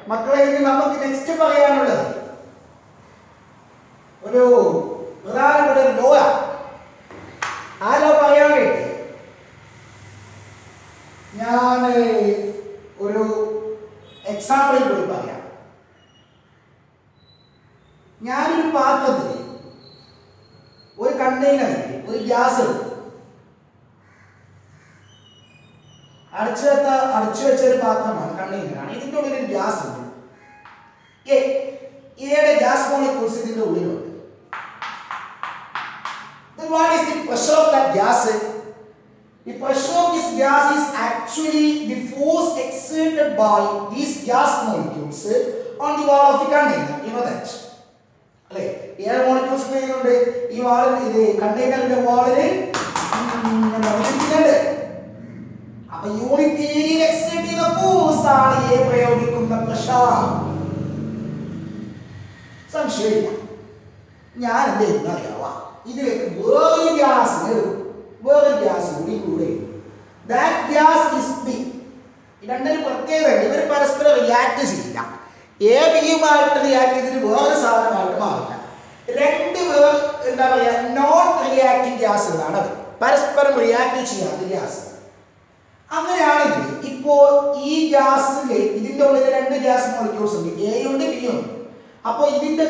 മക്കളെ ഇനി നമുക്ക് നെക്സ്റ്റ് പറയാനുള്ളത് ഒരു പ്രധാനപ്പെട്ട ലോ. ആ ലോ പറയാൻ വേണ്ടി ഞാൻ ഒരു എക്സാമ്പിൾ കൂടി പറയാം. ഞാനൊരു പാത്രത്തിൽ ഒരു കണ്ടെയ്നറിൽ ഒരു ഗ്യാസ് അടച്ചു വെച്ച ഒരു പാത്രമാണ്, കണ്ടെയ്നറാണ്. ഇതിൻ്റെ ഉള്ളിൽ ഒരു ഗ്യാസ് ഉണ്ട്. എയുടെ ഗ്യാസ് മോളിക്യൂൾസ് ഇതിൻ്റെ ഉള്ളിലുണ്ട്. Then what is the pressure of that gas? The pressure of this gas is actually the force exerted by these gas molecules on the wall of the container. You know that? അല്ലേ? Air molecules ചെയ്യുന്നുണ്ട് ഈ വാളിൽ, ഇത് കണ്ടെയ്നറിന്റെ വാളിൽ ഇരിക്കുന്നുണ്ട്. അപ്പൊ unit ഏരിയയിൽ exert ചെയ്യുന്ന force ആണ് A പ്രയോഗിക്കുന്ന പ്രഷർ. സംശയമില്ല. ഞാൻ എന്ത് ചെയ്യുന്ന അറിയാവാ, ഇതിലേക്ക് വേറൊരു ഗ്യാസ് കൂടി. That gas is B. രണ്ടൊരു പ്രത്യേകത, ഇവർ പരസ്പരം റിയാക്ട് ചെയ്യില്ല. എ ബിയുമായിട്ട് റിയാക്ട് ചെയ്തിട്ട് വേറൊരു സാധനമായിട്ട് മാറില്ല. രണ്ട് എന്താ പറയാ, നോൺ റിയാക്ടിങ് ഗ്യാസുകളാണ് അവർ, പരസ്പരം റിയാക്ട് ചെയ്യാത്ത ഗ്യാസ്. അങ്ങനെയാണെങ്കിൽ ഇപ്പോ ഈ ഗ്യാസില് ഇതിന്റെ ഉള്ളിൽ രണ്ട് ഗ്യാസ് മോളിക്യൂൾസ് ഉണ്ട്, എയുണ്ട് ബിയുണ്ട്. അപ്പൊ ഇതിന്റെ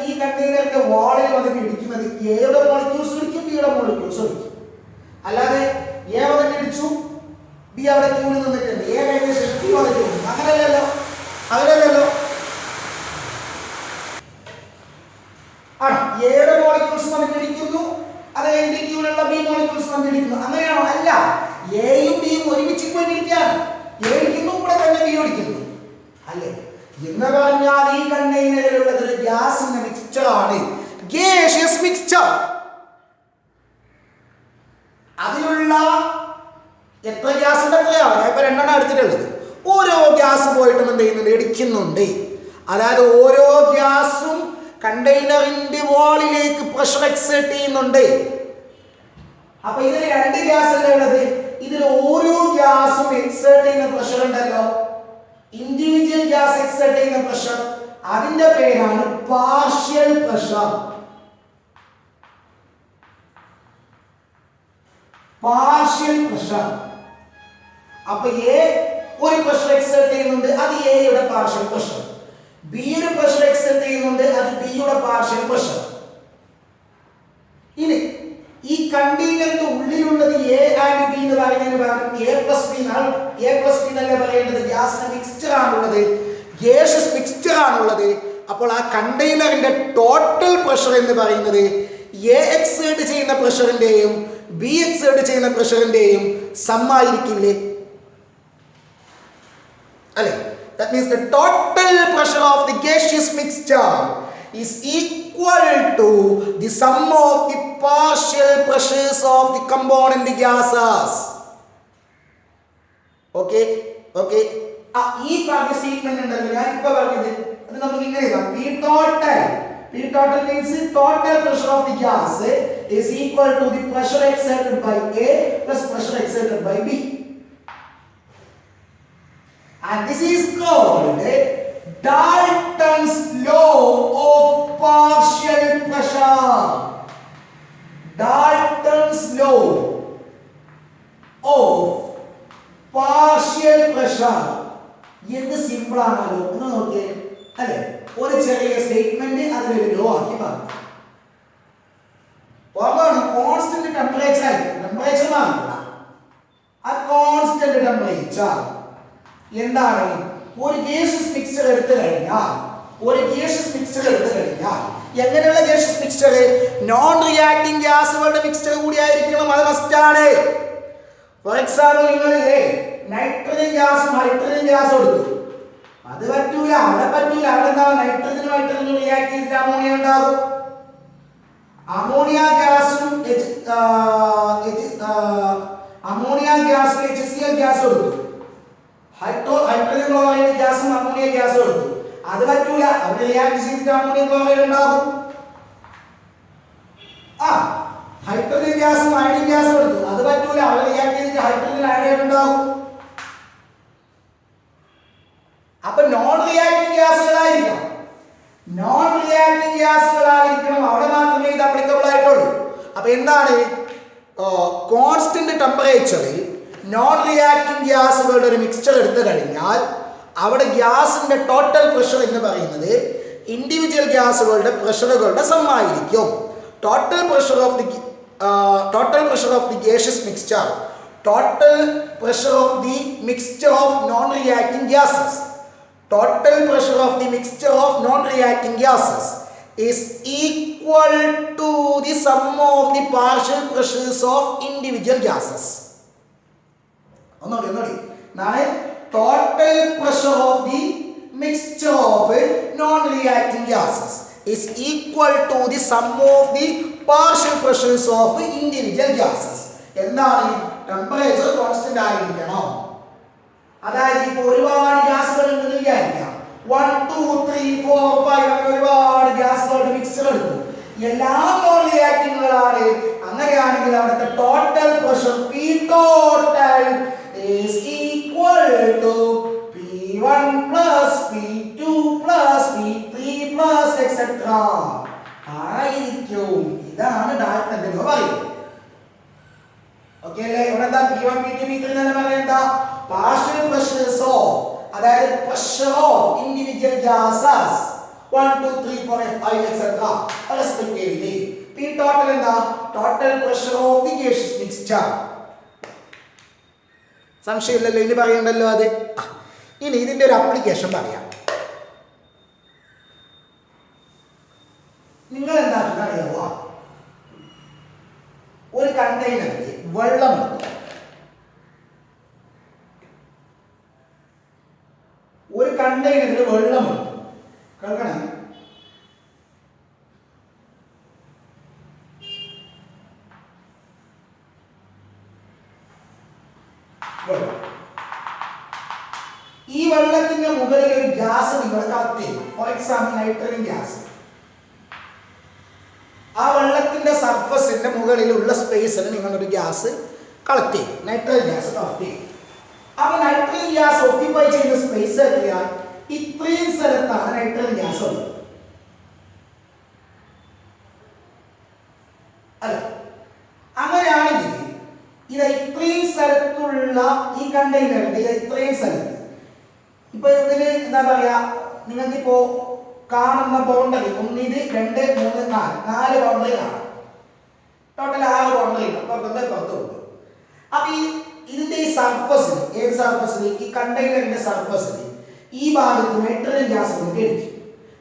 ഈ കണ്ടെയ്നറിന്റെ വാളിൽ വന്നിട്ട് ഇടിക്കുന്നത് എയുടെ മോളിക്യൂൾസ് ഇടിക്കും, ബിയുടെ മോളിക്യൂൾസ് ഇടിക്കും. അല്ലാതെ എ വന്നിട്ട് ഇടിച്ചു, ബി അവിടെ ക്യൂണിൽ നിന്നിട്ടുണ്ട്, എ ഏകദേശം ബി വന്നിട്ട് ഇടിക്കും. അങ്ങനെയല്ലല്ലോ, അങ്ങനെയല്ലല്ലോ. ആണോ? എയുടെ മോളിക്യൂൾസ് വന്നിട്ട് ഇടിക്കുന്നു, അത് എന്റെ ക്യൂണിലുള്ള ബി മോളിക്യൂൾസ് വന്നിട്ട് ഇടിക്കുന്നു. അങ്ങനെയാണോ? അല്ല. എയും ബിയും ഒരുമിച്ച് പോയിരിക്കുകയാണ്. എ ഇടിക്കുന്നു, ഇവിടെ തന്നെ ബി ഇടിക്കുന്നു. അല്ലേ? എന്ന് പറഞ്ഞാൽ ഈ കണ്ടെയ്നറിലുള്ളത് ഒരു ഗ്യാസിന്റെ മിക്സ്ചർ ആണ്, ഗേഷ്യസ് മിക്സ്ചർ. അതിലുള്ള എത്ര ഗ്യാസ് ഉണ്ട് എത്രയാണ്? ഞാൻ ഇപ്പൊ രണ്ടെണ്ണം എടുത്തിട്ടുള്ളത്. ഓരോ ഗ്യാസ് പോയിട്ടും എന്ത് ചെയ്യുന്നുണ്ട്, ഇടിക്കുന്നുണ്ട്. അതായത് ഓരോ ഗ്യാസും കണ്ടെയ്നറിന്റെ വാളിലേക്ക് പ്രഷർ എക്സേർട്ട് ചെയ്യുന്നുണ്ട്. അപ്പൊ ഇതിൽ രണ്ട് ഗ്യാസ് അല്ലേ ഉള്ളത്? ഇതിൽ ഓരോ ഗ്യാസും എക്സേർട്ട് ചെയ്യുന്ന പ്രഷർ ഉണ്ടല്ലോ, ഇൻഡിവിജ്വൽ ഗ്യാസ് എക്സേർട്ട് ചെയ്യുന്ന പ്രഷർ, അതിന്റെ പേരാണ് പാർഷ്യൽ പ്രഷർ. Partial pressure. അപ്പൊ എ ഒരു പ്രഷർ എക്സേർട്ട് ചെയ്യുന്നുണ്ട്, അത് എയുടെ പാർഷ്യൽ പ്രഷർ. ബി ഒരു പ്രഷർ എക്സേർട്ട് ചെയ്യുന്നുണ്ട്, അത് ബിയുടെ പാർഷ്യൽ പ്രഷർ. ഇനി ഈ കണ്ടെയ്നറിന്റെ ഉള്ളിലുള്ളത് എ ആൻഡ് ബി എന്ന് പറയുന്നതിന് പകരം എ പ്ലസ് ബി എന്നല്ലേ പറയേണ്ടത്? ഗ്യാസിന്റെ മിക്സ്ചർ ആണുള്ളത്, ഗ്യാസസ് മിക്സ്ചർ ആണുള്ളത്. അപ്പോൾ ആ കണ്ടെയ്നറിന്റെ ടോട്ടൽ പ്രഷർ എന്ന് പറയുന്നത് എ എക്സേർട്ട് ചെയ്യുന്ന പ്രഷറിന്റെയും ബി എക്സേർട്ട് ചെയ്യുന്ന പ്രഷറിന്റെയും സമ്മായിരിക്കില്ലേ? അല്ലേ? That means the total pressure of the gaseous mixture is equal to the sum of the partial pressures of the component gases. Okay? ഈ പറഞ്ഞ സ്റ്റേറ്റ്മെന്റ് ഉണ്ടല്ലോ ഞാൻ ഇപ്പൊ പറഞ്ഞത്, അത് നമുക്ക് ഇങ്ങനെ എഴുതാം. P total means the total pressure of the gas is equal to the pressure exerted by A plus pressure exerted by B. And this is called Dalton's law of partial pressure. Dalton's law of partial pressure. എന്ത് simple ആണല്ലോ, ഒന്ന് നോക്കിയേ. അല്ലെ? ഒരു ചെറിയ statement അതിലൊരു law ആക്കി പറഞ്ഞു. കോൺസ്റ്റന്റ് ടെമ്പറേച്ചർ മാറില്ല. ആ കോൺസ്റ്റന്റ് ടെമ്പറേച്ചർ എന്താണ്? ഒരു ഗ്യാസസ് മിക്സ്ചർ എടുത്തു കഴിഞ്ഞാൽ എങ്ങനെയുള്ള ഗ്യാസസ് മിക്സ്ചർ? നോൺ റിയാക്ടിങ് ഗ്യാസുകളുടെ മിക്സ്ചർ കൂടി ആയിരിക്കണം, അത് മസ്റ്റാണ്. ഫോർ എക്സാമ്പിൾ, നിങ്ങളില്ലേ നൈട്രജൻ ഗ്യാസും ഹൈഡ്രജൻ ഗ്യാസും എടുത്തു, അത് പറ്റൂല. അവിടെ എന്താ, നൈട്രജനും റിയാക്ട് ചെയ്തിട്ട് അമോണിയ ഉണ്ടാകും. അമോണിയ ഗ്യാസും HCl ഗ്യാസും എടുത്തു, ഹൈഡ്രജൻ ക്ലോറൈഡ് ഗ്യാസും അമോണിയ ഗ്യാസും എടുത്തു, അത് പറ്റൂല. അവിടെ റിയാക്ട് ചെയ്തിട്ട് അമോണിയ ക്ലോറൈഡ് ഉണ്ടാകും. ഹൈഡ്രജൻ ഗ്യാസും അയഡിൻ ഗ്യാസും എടുത്തു, അത് പറ്റൂല. അവിടെ റിയാക്ട് ചെയ്തിട്ട് ഹൈഡ്രജൻ അയഡൈഡ് ഉണ്ടാകും. അപ്പൊ നോൺ റിയാക്ടിങ് നോൺ റിയാക്ടിങ് ഗ്യാസുകളായിരിക്കണം, അവിടെ മാത്രമേ ഇത് അപ്ലിക്കബിൾ ആയിട്ടുള്ളൂ. അപ്പൊ എന്താണ്, കോൺസ്റ്റന്റ് ടെമ്പറേച്ചറിൽ നോൺ റിയാക്ടിങ് ഗ്യാസുകളുടെ ഒരു മിക്സ്ചർ എടുത്തു കഴിഞ്ഞാൽ അവിടെ ഗ്യാസിന്റെ ടോട്ടൽ പ്രഷർ എന്ന് പറയുന്നത് ഇൻഡിവിജ്വൽ ഗ്യാസുകളുടെ പ്രഷറുകളുടെ സമ്മായിരിക്കും. Total pressure of the gaseous mixture, total pressure of the mixture of non-reacting gases, total pressure of the mixture of non-reacting gases is equal to the sum of the partial pressures of individual gases. Total pressure of the mixture of non-reacting gases is equal to the sum of the partial pressures of individual gases. എന്താണ്, temperature constant ആയിരിക്കണം. അതായത് ഇപ്പോൾ ഒരുപാട് ഗ്യാസുകൾ ഉണ്ടെന്ന് വിചാരിക്കാം, 1 2 3 4 5 ഒരുപാട് ഗ്യാസുകളുടെ mixture എടുത്തു, എല്ലാം നോൺ റിയാക്ടിങ്ങുകളാണ്. അങ്ങനെയാണെങ്കിൽ അവിടുത്തെ total pressure P total is equal to P1 plus P2 plus P3 plus etc. ആയിരിക്കും. ഇതാണ് ഡയറക്റ്റ് പറയുന്നത്. ഓക്കേ അല്ലേ? ഇവിടെ എന്താ P1 P2 P3 എന്ന് പറയുന്നത് പാർഷ്യൽ പ്രഷേഴ്സ് ഓഫ്, അതായത് pressure of individual gases 1 2 3 4 5 etc. Respectively. P total എന്താ, total pressure of the gaseous mixture. സംശയമില്ലല്ലോ, ഇനി പറയണ്ടല്ലോ അത്. ഇനി ഇതിന്റെ ഒരു അപ്ലിക്കേഷൻ പറയാം. നിങ്ങൾ എന്താണെന്ന് അറിയാമോ, ഒരു കണ്ടെയ്നറിൽ വെള്ളം എടുത്തു, കേൾക്കണേ, ഈ വെള്ളത്തിന്റെ മുകളിൽ ഒരു ഗ്യാസ് നിങ്ങൾ കളക്ട് ചെയ്യും. For example nitrogen gas. ആ വെള്ളത്തിന്റെ സർഫസിന്റെ മുകളിലുള്ള സ്പേസിൽ നിങ്ങളൊരു ഗ്യാസ് കളക്ട് ചെയ്യും, നൈട്രജൻ ഗ്യാസ് കളക്ട് ചെയ്യും. അപ്പൊ നൈട്രജൻ ഗ്യാസ് ഓക്യുപ്പൈ ചെയ്യുന്ന സ്പേസ് എത്രയാ, ഇത്രയും സ്ഥലത്താണ് നൈട്രജൻ ഗ്യാസ് ഉള്ളത് അല്ല. അങ്ങനെയാണെങ്കിൽ ഇത് ഇത്രയും സ്ഥലത്തുള്ള ഈ കണ്ടെയ്നറിന്റെ ഇത്രയും സ്ഥലത്ത്, ഇപ്പൊ ഇതിന് എന്താ പറയാ, നിങ്ങൾക്കിപ്പോ കാണുന്ന ബൗണ്ടറി 1 2 3 4 ബൗണ്ടറി കാണാം. ടോട്ടൽ 6 ബൗണ്ടറി പുറത്തുണ്ട്. അപ്പൊ ഇതിന്റെ ഈ സർഫസിൽ, ഏത് സർഫസിൽ, ഈ കണ്ടെയ്നറിന്റെ സർഫസിൽ ഈ ഭാഗത്ത് നൈട്രജൻ ഗ്യാസ് കൊണ്ട് ഒഴിക്കും,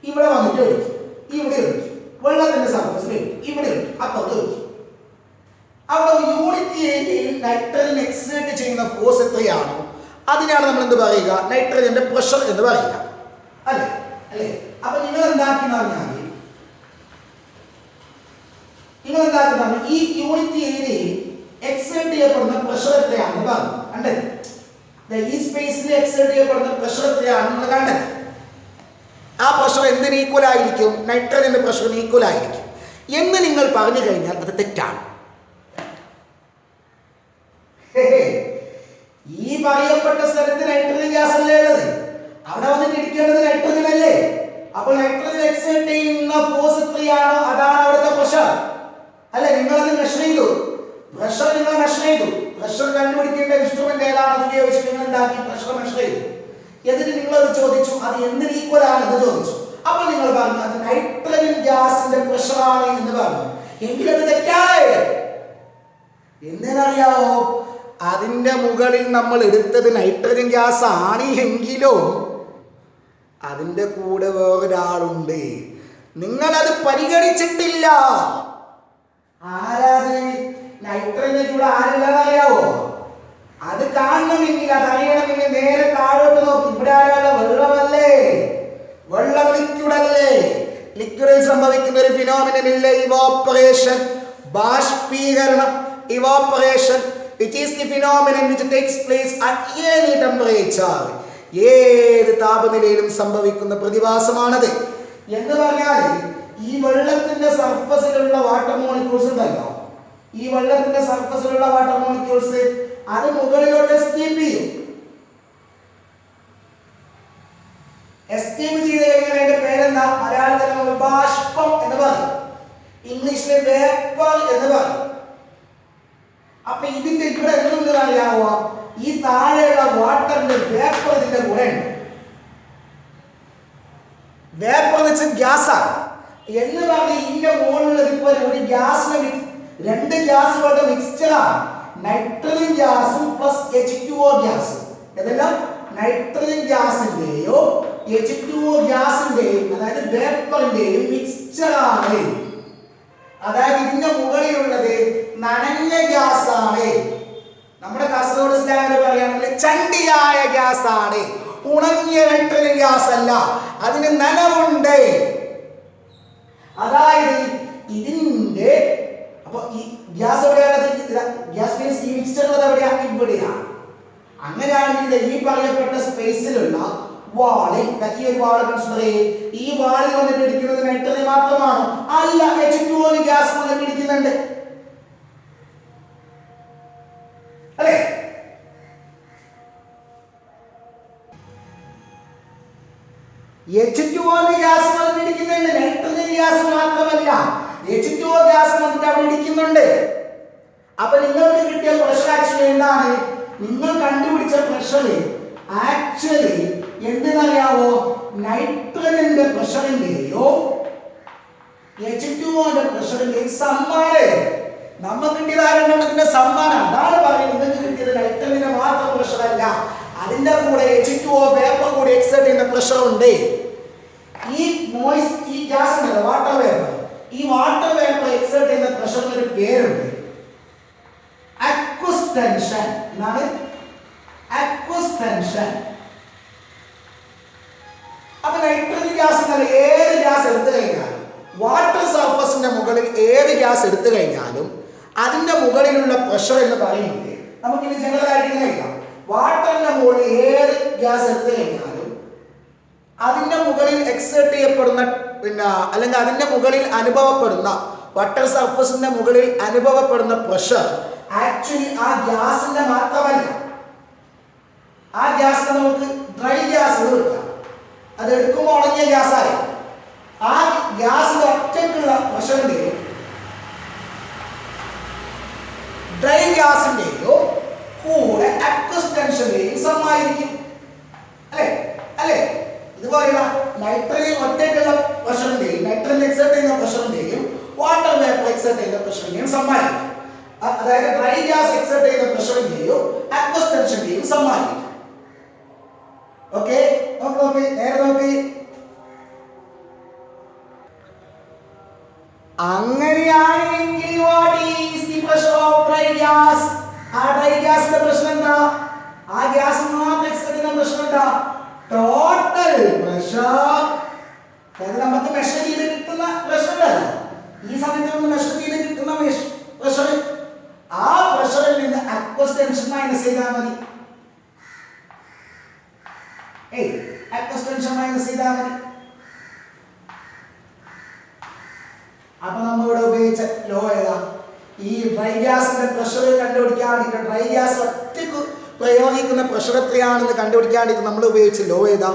ഇവിടെ വന്നിട്ട് ഒഴിക്കും, ഇവിടെ ഒഴിക്കും, വെള്ളത്തിന്റെ സർഫസിൽ ഒഴിക്കും, ഇവിടെ ഒഴിക്കും, അപ്പുറത്ത് ഒഴിക്കും. അവിടെ യൂണിറ്റ് ഏരിയയിൽ നൈട്രജൻ എക്സേർട്ട് ചെയ്യുന്ന ഫോഴ്സ് എത്രയാണോ അതിനാണ് നമ്മൾ എന്ത് പറയുക, നൈട്രജന്റെ പ്രഷർ എന്ന് പറയുക, അല്ലേ? അപ്പൊ നിങ്ങൾ എന്താക്കുന്ന ഈ യൂണിറ്റ് ഏരിയയിൽ എക്സേർട്ട് ചെയ്യപ്പെടുന്ന പ്രഷർ എത്രയാണെന്ന് പറഞ്ഞു കണ്ടത്. ഈ സ്പേസിൽ എക്സേർട്ട് ചെയ്യപ്പെടുന്ന പ്രഷർ എത്രയാണ് നിങ്ങൾ കണ്ടത്. ആ പ്രഷർ എന്തിന് ഈക്വൽ ആയിരിക്കും, നൈട്രജന്റെ പ്രഷറിന് ഈക്വൽ ആയിരിക്കും എന്ന് നിങ്ങൾ പറഞ്ഞു കഴിഞ്ഞാൽ അത് തെറ്റാണ്. ഈ പറയപ്പെട്ട സ്ഥലത്ത് നൈട്രജൻ ഗ്യാസ് അല്ലേ ഉള്ളത്, അവിടെ വന്നിട്ട് ഇരിക്കേണ്ടത് നൈട്രജൻ അല്ലേ. അപ്പോൾ നൈട്രജൻ എക്സേർട്ട് ചെയ്യുന്ന ഫോഴ്സ് എത്രയാണോ അതാണ് അവിടുത്തെ പ്രഷർ അല്ലെ. നിങ്ങളത് മെഷർ ചെയ്തു, പ്രഷർ നിങ്ങൾ മെഷർ ചെയ്തു, പ്രഷർ കണ്ടുപിടിക്കേണ്ട ഇൻസ്ട്രുമെന്റ് ഏതാണെന്ന് ഉപയോഗിച്ച് നിങ്ങൾ ഉണ്ടാക്കി പ്രഷർ മെഷർ ചെയ്തു. എന്നിട്ട് നിങ്ങളത് ചോദിച്ചു അത് എന്തിന് ഈക്വൽ ആണെന്ന് ചോദിച്ചു. അപ്പോൾ നിങ്ങൾ പറഞ്ഞു അത് നൈട്രജൻ ഗ്യാസിന്റെ പ്രഷർ ആണ് എന്ന് പറഞ്ഞു. എങ്കിലത് തെറ്റാണ്. എന്തിനറിയാവോ, അതിന്റെ മുകളിൽ നമ്മൾ എടുത്തത് നൈട്രജൻ ഗ്യാസ് ആണ് എങ്കിലും അതിന്റെ കൂടെ വേറൊരാളുണ്ട്, നിങ്ങളത് പരിഗണിച്ചിട്ടില്ല. ആരാത്, നൈട്രജന്റെ കൂടെ ആരുള്ളതറിയാവോ? അത് കാണണമെങ്കിൽ, അത് അറിയണമെങ്കിൽ നേരെ താഴോട്ട് നോക്കി. ഇവിടെ ആരാളെ, വെള്ളമല്ലേ, വെള്ളം ലിക്വിഡല്ലേ. ലിക്വിഡിൽ സംഭവിക്കുന്ന ഒരു ഫിനോമിനൻ ഇല്ലേ, ഇവാപ്പറേഷൻ, ബാഷ്പീകരണം, evaporation, which is the phenomenon which takes place at any temperature. ഏത് താപനിലയിലും സംഭവിക്കുന്ന പ്രതിഭാസമാണത്. എന്ന് പറഞ്ഞാൽ ഈ വെള്ളത്തിന്റെ സർഫസിലുള്ള വാട്ടർ മോളിക്യൂൾസ് ഉണ്ടല്ലോ, ഈ വെള്ളത്തിന്റെ സർഫസിലുള്ള വാട്ടർ മോളിക്യൂൾസ് അത് മുകളിലോട്ട് എസ്കേപ്പ് ചെയ്യും. എസ്കേപ്പ് ചെയ്ത് കഴിഞ്ഞാൽ അതിന്റെ പേര് പേരെന്താ? മലയാളത്തിൽ നമ്മൾ ബാഷ്പം എന്ന് പറയും, ഇംഗ്ലീഷിലെ വേപ്പർ എന്ന് പറയും. അപ്പൊ ഇതിന്റെ ഇവിടെ എന്തെന്ന് അറിയാവോ? ഈ താഴെയുള്ള വാട്ടറിന്റെ വേപ്പർ ഇതിന്റെ കൂടെ ഉണ്ട്. വേപ്പർ എന്ന് വെച്ചാൽ ഗ്യാസാണ് എന്ന് പറഞ്ഞ് ഇതിന്റെ മുകളിലുള്ളത് ഇപ്പോൾ ഒരു ഗ്യാസിന് രണ്ട് ഗ്യാസുകളുടെ മിക്സ്ചറാണ്. നൈട്രജൻ ഗ്യാസും പ്ലസ് H2O ഗ്യാസും. ഇതെല്ലാം നൈട്രജൻ ഗ്യാസിന്റെയോ H2O ഗ്യാസിന്റെയും അതായത് വേപ്പറിന്റെയും മിക്സ്ചറാണ്. അതായത് ഇതിന്റെ മുകളിലുള്ളത് നനഞ്ഞ ഗ്യാസാണ്. നമ്മുടെ കാസർഗോഡ് സ്ലാങ്ങിൽ പറയുകയാണെങ്കിൽ ചണ്ടിയായ ഗ്യാസാണ്. ഉണങ്ങിയ നൈട്രജൻ ഗ്യാസ് അല്ല, അതിന് നനവുണ്ട്. അതായത് ഇതിന്റെ അപ്പൊ ഈ ഗ്യാസ് എവിടെയാണ്? ഗ്യാസ് മീൻസ് ഈ മിക്സ്ചർ എവിടെയാണ്? ഇവിടെയാണ്. അങ്ങനെയാണെങ്കിൽ ഈ പറയപ്പെട്ട സ്പേസിലുള്ള വാളിൽ ഈ ഒരു വാൾ കൺസിഡർ ചെയ്യും. ഈ വാളിൽ വന്നിട്ട് ഇരിക്കുന്നത് നൈട്രജൻ മാത്രമാണോ? അല്ല, H2O ഗ്യാസ് വന്നിട്ട് ഇരിക്കുന്നുണ്ട് അല്ലേ? H2O ഗ്യാസ് വന്നിട്ട് ഇരിക്കുന്നുണ്ട്, നൈട്രജൻ ഗ്യാസ് മാത്രമല്ല H2O ഗ്യാസ് വന്നിട്ട് അവിടെ ഇരിക്കുന്നുണ്ട്. അപ്പൊ നിങ്ങൾക്ക് കിട്ടിയ പ്രഷർ ആക്ച്വലി എന്താണ്? നിങ്ങൾ കണ്ടുപിടിച്ച പ്രഷർ ആക്ച്വലി എന്തെന്നറിയാവോ? നൈട്രജന്റെ പ്രഷറിന്റെയോ H2O പ്രഷറിന്റെയും സമ്മാണ്. നമുക്ക് കിട്ടിയത് ആരെണ്ണത്തിന്റെ സമ്മാണ്. അതാണ് പറയുന്നത് നിങ്ങൾക്ക് കിട്ടിയത് നൈട്രജന്റെ മാത്രം പ്രഷർ അല്ല, അതിന്റെ കൂടെ H2O വേപ്പർ കൂടി എക്സേർട്ട് ചെയ്യുന്ന പ്രഷർ ഉണ്ട്. ഈ ഗ്യാസ് ഉണ്ടല്ലോ വാട്ടർ വേപ്പർ, ഈ വാട്ടർ വേപ്പർ എക്സേർട്ട് ചെയ്യുന്ന പ്രഷറിന് ഒരു പേരുണ്ട്, അക്വസ് ടെൻഷൻ എന്നാണ്. Aqueous tension. അപ്പൊ നൈട്രജൻ ഗ്യാസ് എന്നല്ല ഏത് ഗ്യാസ് എടുത്തു കഴിഞ്ഞാലും, വാട്ടർ സർഫസിന്റെ മുകളിൽ ഏത് ഗ്യാസ് എടുത്തു കഴിഞ്ഞാലും അതിന്റെ മുകളിലുള്ള പ്രഷർ എന്ന് പറയുന്നത് നമുക്കിനി ജനറൽ ആയിട്ട് ഇങ്ങനെ എഴുതാം. വാട്ടറിന്റെ മുകളിൽ ഏത് ഗ്യാസ് എടുത്തു കഴിഞ്ഞാലും അതിന്റെ മുകളിൽ എക്സേർട്ട് ചെയ്യപ്പെടുന്ന അല്ലെങ്കിൽ അതിന്റെ മുകളിൽ അനുഭവപ്പെടുന്ന വാട്ടർ സർഫസിന്റെ മുകളിൽ അനുഭവപ്പെടുന്ന പ്രഷർ ആക്ച്വലി ആ ഗ്യാസിന്റെ മാത്രമല്ല. ആ ഗ്യാസിനെ നമുക്ക് ഡ്രൈ ഗ്യാസ് കൊടുക്കാം, അത് എടുക്കുമ്പോൾ ഉണങ്ങിയ ഗ്യാസായി. ആ ഗ്യാസിന്റെ ഒറ്റയ്ക്കുള്ള പ്രഷറിന്റെയോ ഡ്രൈ ഗ്യാസിന്റെയോ കൂടെ അക്വസ് ടെൻഷന്റെയും സമായിരിക്കും അല്ലേ? അല്ലേ? ഇതുപോലെയുള്ള നൈട്രജൻ ഒറ്റയ്ക്കുള്ള പ്രഷറിന്റെയും നൈട്രജൻ എക്സേർട്ട് ചെയ്യുന്ന പ്രഷറിന്റെയും വാട്ടർ വേപ്പർ എക്സേർട്ട് ചെയ്യുന്ന പ്രഷറിന്റെയും സമായിരിക്കും. അതായത് ഡ്രൈ ഗ്യാസ് എക്സേർട്ട് ചെയ്യുന്ന പ്രഷറിന്റെയോ അക്വസ് ടെൻഷന്റെയും സമായിരിക്കും. ഓക്കെ, നോക്കി നേരെ നോക്കി. അങ്ങനെയാണെങ്കിൽ what is the pressure of dry gas? ആ ഡ്രൈ ഗ്യാസിന്റെ പ്രഷർ എന്താ? ആ ഗ്യാസ് മാത്രം എക്സേർട്ട് ചെയ്യുന്ന പ്രഷർ എന്താ? Total pressure. അതായത് നമുക്ക് മെഷർ ചെയ്ത് കിട്ടുന്ന പ്രഷർ അല്ല, ഈ സമയത്ത് നമുക്ക് മെഷർ ചെയ്ത് കിട്ടുന്ന പ്രഷർ, ആ പ്രഷറിൽ നിന്ന് അക്വസ് ടെൻഷൻ മൈനസ് ചെയ്താൽ മതി. അക്വസ് ടെൻഷൻ മൈനസ് ചെയ്താൽ മതി. അപ്പൊ നമ്മളിവിടെ ഉപയോഗിച്ച ലോ ഏതാ? ഈ ഡ്രൈ ഗ്യാസിന്റെ പ്രഷർ കണ്ടുപിടിക്കാൻ വേണ്ടിയിട്ട് ഡ്രൈ ഗ്യാസ് ഒറ്റയ്ക്ക് പ്രയോഗിക്കുന്ന പ്രഷർ എത്രയാണെന്ന് കണ്ടുപിടിക്കാൻ വേണ്ടിയിട്ട് നമ്മൾ ഉപയോഗിച്ച ലോ ഏതാ?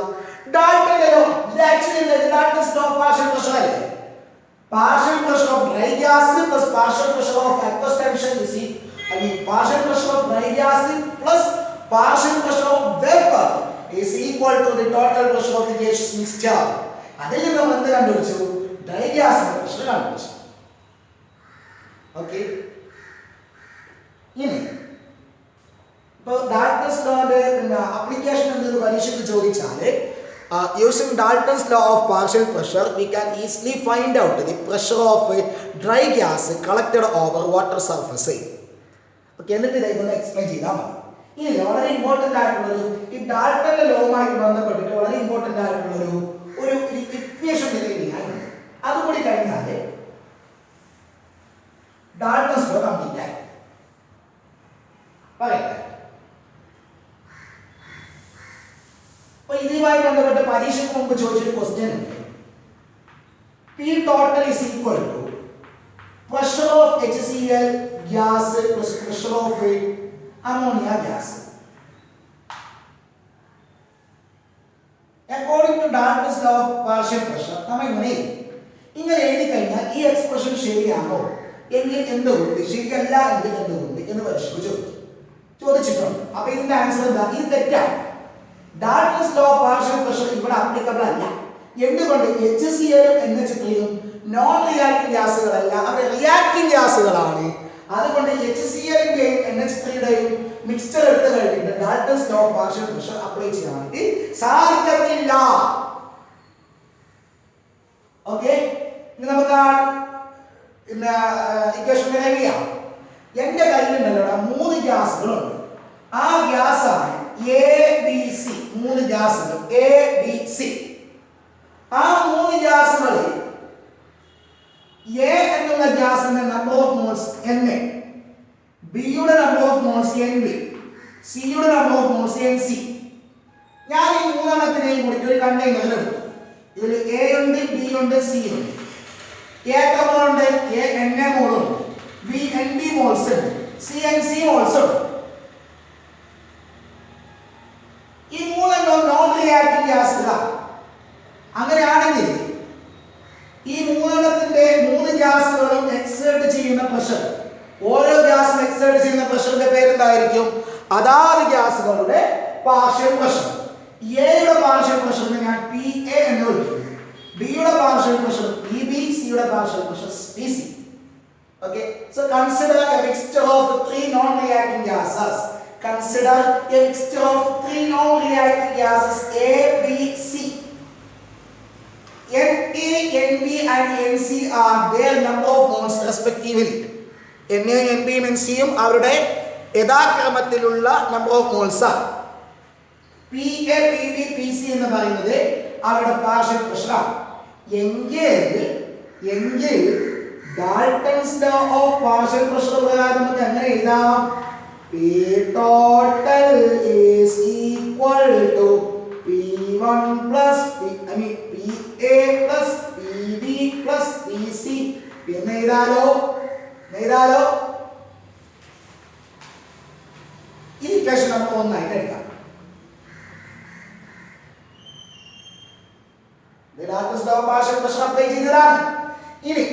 ഡാൽട്ടന്റെ ലോ. ഇത് actually Dalton's law of partial pressure അല്ലേ? Partial pressure of dry gas plus partial pressure of aqueous tension partial pressure of dry gas plus partial pressure of vapour is equal to the total pressure of the gaseous mixture. അതിൽ നിന്ന് നമ്മൾ എന്ത് കണ്ടുപിടിച്ചു? Dry ഗ്യാസിന്റെ pressure കണ്ടുപിടിച്ചു. Okay, ഇനി ഇപ്പോൾ daltons ലോയുടെ application എന്തെന്ന് പരീക്ഷയ്ക്ക് ചോദിച്ചാൽ using Dalton's law of partial pressure we can easily find out the pressure of a dry gas collected over water surface. Okay, എന്നിട്ട് ഇതൊന്ന് എക്സ്പ്ലെയിൻ ചെയ്താൽ മതി. ഇനി വളരെ ഇമ്പോർട്ടൻ്റ് ആയിട്ടുള്ളൊരു ഈ ഡാൽട്ടന്റെ ലോവുമായിട്ട് ബന്ധപ്പെട്ടിട്ട് വളരെ ഇമ്പോർട്ടൻ്റ് ആയിട്ടുള്ളൊരു ഒരു ഇക്വേഷൻ ചെയ്യാനുണ്ട്. അതുകൂടി കഴിഞ്ഞാൽ ഡാൽട്ടൻസ് ലോ കംപ്ലീറ്റ് ആയി. പറയട്ടെ. അപ്പൊ ഇതുമായി ബന്ധപ്പെട്ട് പരീക്ഷയ്ക്ക് മുമ്പ് ചോദിച്ചൊരു ക്വസ്റ്റ്യൻ ഉണ്ട്. P total is equal to pressure of HCl gas plus pressure of ammonia gas. According to Dalton's law of partial pressure നമ്മൾ ഇങ്ങനെ എഴുതി കഴിഞ്ഞാൽ ഈ എക്സ്പ്രഷൻ ശരിയാണോ എങ്കിൽ എന്തുകൊണ്ട് ശരിയല്ല എങ്കിൽ എന്തുകൊണ്ട് എന്ന് പരിശോധിച്ചു ചോദിച്ചിട്ടുണ്ട്. അപ്പൊ ഇതിന്റെ ആൻസർ എന്താ? ഇത് തെറ്റാണ്. Dalton's law of partial pressure ഇവിടെ ആപ്ലിക്കബിൾ അല്ല. എന്തുകൊണ്ട്? HCl-ഉം NH3-യും നോൺ റിയാക്ടിംഗ് ഗ്യാസുകളല്ല, അവർ റിയാക്ടിംഗ് ഗ്യാസുകളാണ്. അതുകൊണ്ട് HCl-ന്റെയും NH3-യുടെയും മിക്സ്ചർ എടുത്തു കഴിഞ്ഞിട്ട് Dalton's law of partial pressure apply ചെയ്യാൻ വേണ്ടി സാധിക്കത്തില്ല. ഓക്കെ, ഇനി നമുക്ക് ഇക്വേഷൻ ചെയ്യാം. എന്റെ കയ്യിലുണ്ടല്ലോ 3 ഗ്യാസുകളുണ്ട്. ആ ഗ്യാസാണ് ABC. 3 ഗ്യാസുകൾ ABC. ആ 3 ഗ്യാസുകളിൽ A എന്നുള്ള ഗ്യാസിന്റെ number of moles Na, B യുടെ number of moles Nb, C യുടെ നമ്പർ ഓഫ് മോൾസ് Nc. ഞാൻ ഈ 3 എണ്ണത്തിനെയും കൂടി ഒരു കണ്ടെയ്നറിൽ എടുത്തു. ഇതിൽ A ഉണ്ട്, B ഉണ്ട്, C ഉണ്ട്. A എത്ര മോളുണ്ട്? A Na മോളുണ്ട്, B Nb മോൾസ് ഉണ്ട്, C Nc മോൾസ് ഉണ്ട്. ഈ 3 എണ്ണം നോൺ റിയാക്ടിംഗ് ഗ്യാസുകളാണ്. അങ്ങനെയാണെങ്കിൽ ഈ 3 എണ്ണത്തിന്റെ 3 ഗ്യാസുകളും എക്സേർട്ട് ചെയ്യുന്ന പ്രഷർ, ഓരോ ഗ്യാസും എക്സേർട്ട് ചെയ്യുന്ന പ്രഷറിന്റെ പേരെന്തായിരിക്കും? അതാത് ഗ്യാസുകളുടെ പാർഷ്യൽ പ്രഷർ. എയുടെ പാർഷ്യൽ പ്രഷറിനെ ഞാൻ PA എന്ന് വിളിക്കുന്നു, ബിയുടെ പാർഷ്യൽ പ്രഷർ PB, സിയുടെ partial pressure PC. Okay, so consider a mixture of 3 non-reacting gases. Consider a mixture of 3 non-reacting gases A, B, C. Na, Nb and Nc are their number of moles respectively. Na, Nb, Nc അവരുടെ യഥാക്രമത്തിലുള്ള number of moles ആണ്. Pa, Pb, Pc എന്ന് പറയുന്നത് അവരുടെ partial pressure ആണ്. എങ്കിൽ Dalton's law of partial pressure പ്രകാരം നമുക്ക് എങ്ങനെ എഴുതാം? P total is equal to P1 plus PA plus PB plus PC എന്ന് എഴുതാലോ? ഈ ഇക്വേഷൻ നമുക്ക് ഒന്നായിട്ട് എടുക്കാം. Dalton's law of partial pressure apply ചെയ്തതാണ്. ഇനി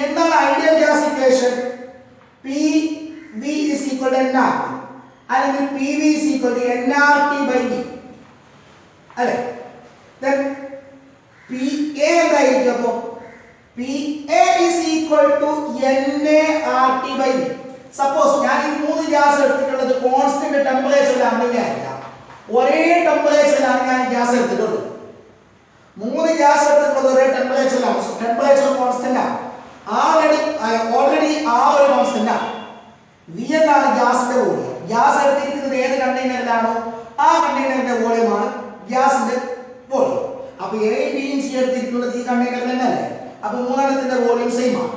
എന്താണ് ideal gas equation? PV is equal to nRT അല്ലെങ്കിൽ PV is equal to nRT/V അല്ലേ? then PA എന്തായിരിക്കും? അപ്പോൾ PA is equal to nRT/V. Suppose ഞാൻ ഈ 3 ഗ്യാസ് എടുത്തിട്ടുള്ളത് കോൺസ്റ്റന്റ് ടെമ്പറേച്ചറിലാണെങ്കിലല്ല, ഒരേ ടെമ്പറേച്ചറിലാണ് ഞാൻ ഗ്യാസ് എടുത്തിട്ടുള്ളത്. 3 ഗ്യാസ് എടുത്തിട്ടുള്ളത് ഒരേ ടെമ്പറേച്ചറിലാണ്, ടെമ്പറേച്ചർ കോൺസ്റ്റന്റ് ആണ്. ഓൾറെഡി ആ ഒരു കോൺസ്റ്റന്റ് ആണ്. V എന്നാണ് ഗ്യാസിന്റെ വോളിയം. ഗ്യാസ് എടുത്തിരിക്കുന്നത് ഏത് കണ്ടെയ്നറിലാണോ ആ കണ്ടെയ്നറിന്റെ വോളിയമാണ് ഗ്യാസിന്റെ വോളിയം. അപ്പൊ എയും ബിയും സി എടുത്തിരിക്കുന്നത് ഈ കണ്ടെയ്നറിൽ തന്നെയല്ലേ? അപ്പൊ 3 എണ്ണത്തിന്റെ വോളിയം സെയിം ആണ്.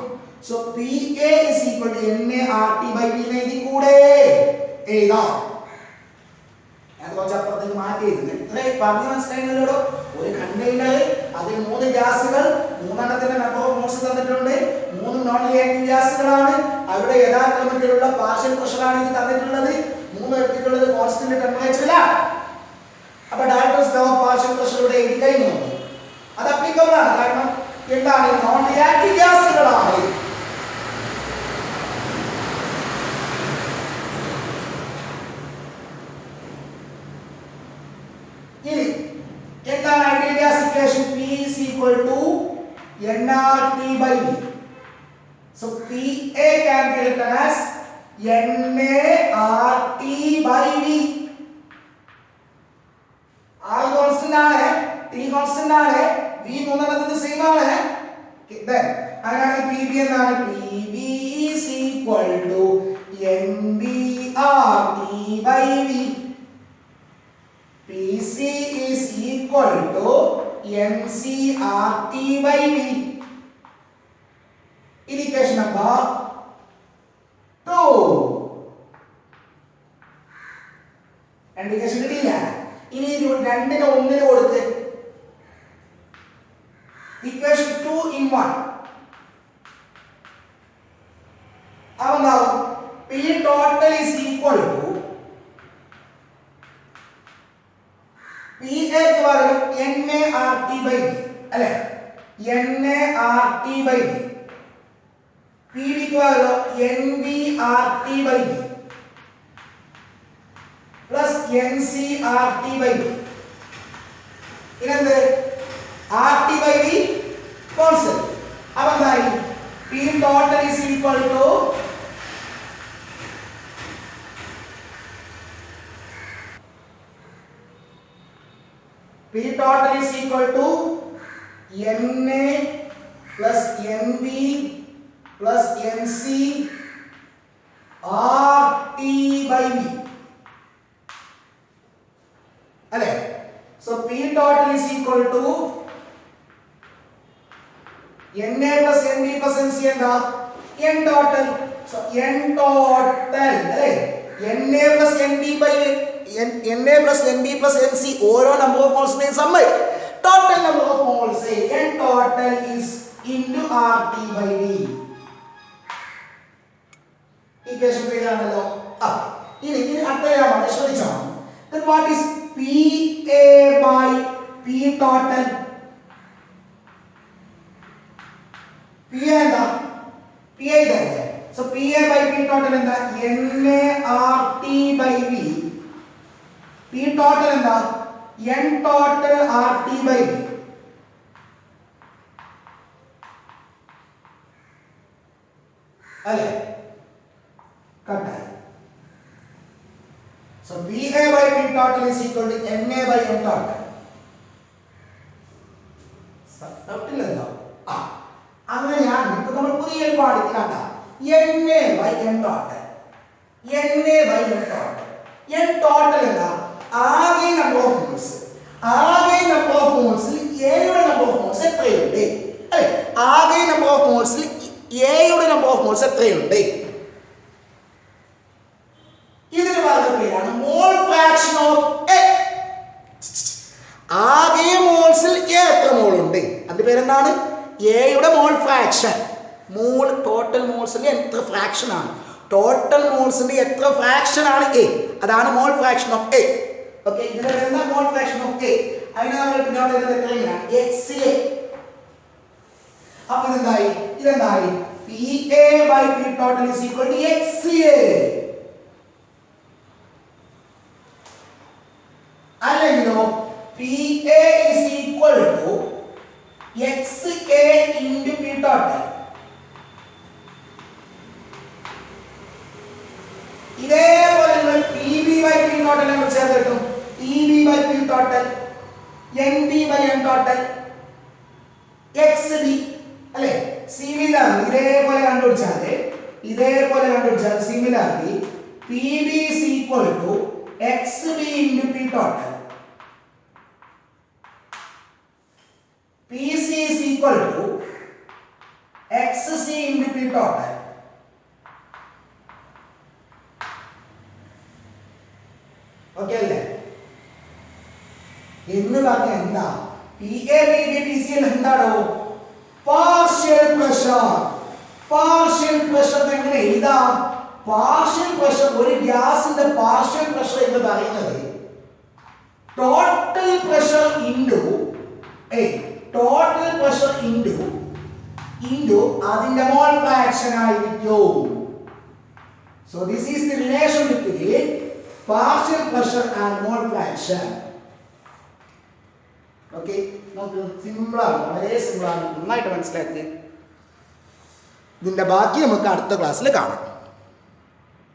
So PA is equal to nRT/V എഴുതി കൂടെ എഴുതാം. അത് കുറച്ച് അപ്പുറത്തേക്ക് മാറ്റി എഴുതുന്നത്. ഇത്രയും പറഞ്ഞു മനസ്സിലായല്ലോ. ഒരു കണ്ടെയ്നർ, അതിൽ 3 ഗ്യാസുകൾ, 3 എണ്ണത്തിന്റെ നമ്പർ ഓഫ് മോൾസ് തന്നിട്ടുണ്ട്. 3 നോൺ റിയാക്ടിംഗ് ഗ്യാസുകളാണ്. അവരുടെ യഥാക്രമത്തിലുള്ള പാർഷ്യൽ പ്രഷറാണ് ഇത് തന്നിട്ടുള്ളത്. 3 എടുത്തിട്ടുള്ളത് കോൺസ്റ്റന്റ് ടെമ്പറേച്ചറിലാണ്. അപ്പൊ Dalton's law of partial pressure ഇവിടെ എഴുതി കഴിഞ്ഞു. അത് അപ്ലിക്കബിൾ ആണ്. കാരണം എന്താണ്? നോൺ റിയാക്ടിംഗ് ഗ്യാസുകളാണ്. ഇനി എന്താണ് ideal gas equation? P is equal to nRT/V. So PA can be written as nRT/V. R constant ആണ്, T constant ആണ്, V 3 എണ്ണത്തിന്റെ സെയിം ആണ്. then അങ്ങനെയാണ് PB എന്താണ്? PB is equal to nBRT/V. PC is equal to nCRT/V. Equation number 2. Indication കിട്ടിയില്ല. ഇനി 2നെ 1 കൊടുത്ത് equation 2 in 1. അപ്പോൾ P total is equal to P എക്ക് പകരം NaRT/V അല്ലേ, NaRT/V. പി ബിക്ക് പകരം NbRT/V പ്ലസ് NcRT/V. ഇതെന്ത് RT/V കോൺസ്റ്റന്റ്. അപ്പൊ എന്തായി? P total is equal to P total is equal to Na plus Nb plus Nc RT/V അല്ലേ. So P total is equal to Na plus Nb plus Nc എന്താ? N total. So N total അല്ലേ, Na plus Nb plus Nc ഓരോ number of മോൾസിന്റെയും സമ്മ്. Total number of moles N total is into RT/V. Equation clear ആണല്ലോ. ഇനി അടുത്ത ശ്രദ്ധിച്ചാൽ then what is PA by P total? PA എന്താ? PA ഇതല്ലേ. So PA by P total എന്താ? NaRT/V. P total എന്താ? N total RT/V. അല്ലേ, കട്ടായി. So PA by P total is equal to Na by N total. തട്ടില്ലല്ലോ. അങ്ങനെയാണ് ഇപ്പൊ നമ്മൾ പുതിയ പാഠത്തിലാണ്ട Na by N total. Na by N total. N total എന്താ? ആകെ നമ്പർ ഓഫ് മോൾസ്. ആകെ നമ്പർ ഓഫ് മോൾസിൽ എയുടെ നമ്പർ ഓഫ് മോൾസ് എത്രയുണ്ട്? അല്ലേ, ആകെ നമ്പർ ഓഫ് മോൾസിൽ എയുടെ നമ്പർ ഓഫ് മോൾസ് എത്രയുണ്ട്? ഇതിന് പറയുന്ന പേരാണ് മോൾ ഫ്രാക്ഷൻ ഓഫ് എ. ആകെ മോൾസിൽ എ എത്ര മോൾ ഉണ്ട്, അതിന്റെ പേരെന്താണ്? എയുടെ മോൾ ഫ്രാക്ഷൻ. മോൾ ടോട്ടൽ മോൾസിന്റെ എത്ര ഫ്രാക്ഷൻ ആണ്, ടോട്ടൽ മോൾസിന്റെ എത്ര ഫ്രാക്ഷൻ ആണ് എ, അതാണ് mole fraction of A. Okay, ഇതിന്റെ പേരെന്താ? Mole fraction of A. അതിനെ നമ്മൾ പിന്നോട്ട് എഴുതുന്നത് XA. അപ്പോൾ ഇതെന്തായി? PA by P total is equal to XA. അല്ലെങ്കിലോ PA is equal to XA into P total. ഇതേപോലെ നിങ്ങൾ PB by P total എന്ന് ചേർത്തിട്ടും EB by P total, NB by N total, XB അല്ലേ, സിമിലർലി ഇതേപോലെ കണ്ടുപിടിച്ചാൽ similarly PB is equal to XB into P total. PC is equal to XC into P total. Okay അല്ലേ? എന്ന് പറഞ്ഞ എന്താ? PA PB PC എന്താണോ? Partial pressure. Partial pressure എങ്ങനെ എഴുതാം? പാർഷ്യൽ പ്രഷർ, ഒരു ഗ്യാസിന്റെ പാർഷ്യൽ പ്രഷർ എന്ന് പറയുന്നത് ടോട്ടൽ പ്രഷർ ഇൻറ്റു അതിന്റെ മോൾ ഫ്രാക്ഷൻ ആയിരിക്കും. So this is the relation between partial pressure and mole fraction. Okay, നമുക്ക് സിമ്പിളാണ്, വളരെ സിമ്പിളാണ്, നന്നായിട്ട് മനസ്സിലാക്കി. ഇതിന്റെ ബാക്കി നമുക്ക് അടുത്ത ക്ലാസ്സിൽ കാണാം.